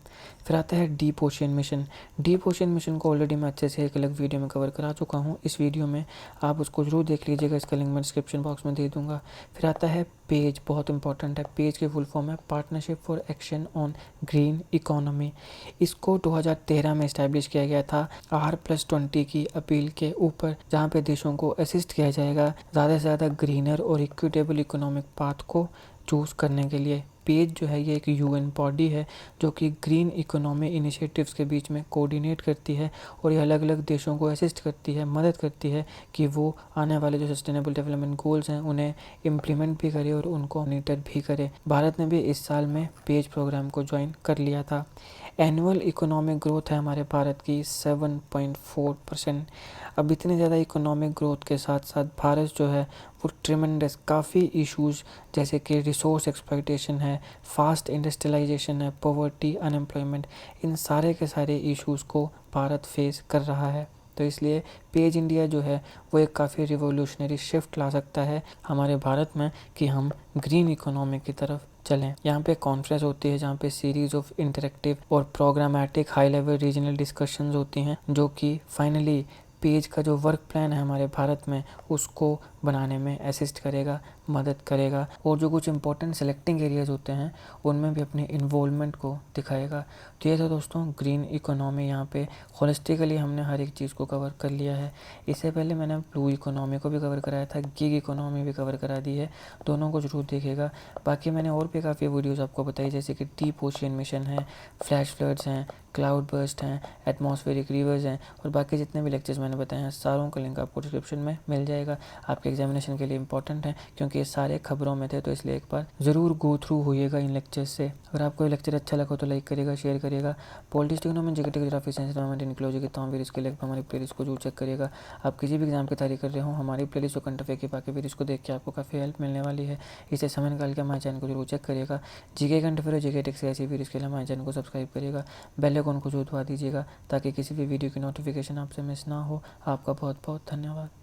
फिर आता है deep ocean mission. Deep ocean mission को ऑलरेडी मैं अच्छे से एक अलग वीडियो में कवर करा चुका हूँ। इस वीडियो में आप उसको ज़रूर देख लीजिएगा, इसका लिंक मैं डिस्क्रिप्शन बॉक्स में दे दूँगा। फिर आता है पेज, बहुत इंपॉर्टेंट है। पेज की फुल फॉर्म है partnership for action on green economy. इसको 2013 में इस्टेब्लिश किया गया था R+20 की अपील के ऊपर, जहाँ पे देशों को असिस्ट किया जाएगा ज़्यादा से ज़्यादा ग्रीनर और इक्विटेबल इकोनॉमिक पाथ को चूज़ करने के लिए। पेज जो है ये एक यूएन बॉडी है जो कि ग्रीन इकोनॉमी इनिशिएटिव्स के बीच में कोऑर्डिनेट करती है और ये अलग अलग देशों को असिस्ट करती है, मदद करती है कि वो आने वाले जो सस्टेनेबल डेवलपमेंट गोल्स हैं उन्हें इम्प्लीमेंट भी करे और उनको मॉनिटर भी करे। भारत ने भी इस साल में पेज प्रोग्राम को ज्वाइन कर लिया था। एनुअल इकोनॉमिक ग्रोथ है हमारे भारत की 7.4%। अब इतनी ज़्यादा इकोनॉमिक ग्रोथ के साथ साथ भारत जो है वो ट्रिमेंडस काफ़ी इश्यूज़ जैसे कि रिसोर्स एक्सप्लॉयटेशन है, फास्ट इंडस्ट्रियलाइजेशन है, पॉवर्टी, अनएम्प्लॉयमेंट, इन सारे के सारे इश्यूज़ को भारत फेस कर रहा है। तो इसलिए पेज इंडिया जो है वो एक काफ़ी रिवोल्यूशनरी शिफ्ट ला सकता है हमारे भारत में कि हम ग्रीन इकोनॉमी की तरफ चलें। यहाँ पे कॉन्फ्रेंस होती है जहाँ पे सीरीज़ ऑफ इंटरेक्टिव और programmatic high level regional discussions होती हैं जो कि फाइनली पेज का जो वर्क प्लान है हमारे भारत में उसको बनाने में असिस्ट करेगा, मदद करेगा और जो कुछ इंपॉर्टेंट सेलेक्टिंग एरियाज़ होते हैं उनमें भी अपने इन्वॉल्वमेंट को दिखाएगा। तो ये था दोस्तों ग्रीन इकोनॉमी। यहाँ पे होलिस्टिकली हमने हर एक चीज़ को कवर कर लिया है। इससे पहले मैंने ब्लू इकोनॉमी को भी कवर कराया था, गिग इकोनॉमी भी कवर करा दी है, दोनों को जरूर देखेगा। बाकी मैंने और भी काफ़ी वीडियोज़ आपको बताई जैसे कि डीप ओशन मिशन है, फ्लैश फ्लड्स हैं, क्लाउड बर्स्ट हैं, एटमॉस्फेरिक रिवर्स हैं और बाकी जितने भी लेक्चर्स मैंने बताए हैं सारों का लिंक आपको डिस्क्रिप्शन में मिल जाएगा। आपके एग्जामिनेशन के लिए इंपॉर्टेंट है क्योंकि ये सारे खबरों में थे, तो इसलिए एक बार ज़रूर गो थ्रू होइएगा इन लेक्चर्स से। अगर आपको ये लेक्चर अच्छा लगा तो लाइक करिएगा, शेयर करिएगा। Politics, economy, GK, geography, science, environment, ecology के तमाम वीडियोस के लिए हमारी प्लेलिस्ट को जरूर चेक करिएगा। आप किसी भी एग्जाम की तैयारी कर रहे हो, हमारी प्लेलिस्ट और करंट अफेयर की बाकी वीडियोस को देख के आपको काफ़ी हेल्प मिलने वाली है। इसे समय निकाल के हमारे चैनल को जरूर चेक करिएगा। जीके करंट अफेयर और जीके टेक्स ऐसी वीडियोस के लिए हमारे चैनल को सब्सक्राइब करिएगा, बेल आइकन को जरूर दबा दीजिएगा ताकि किसी भी वीडियो की नोटिफिकेशन आपसे मिस ना हो। आपका बहुत बहुत धन्यवाद।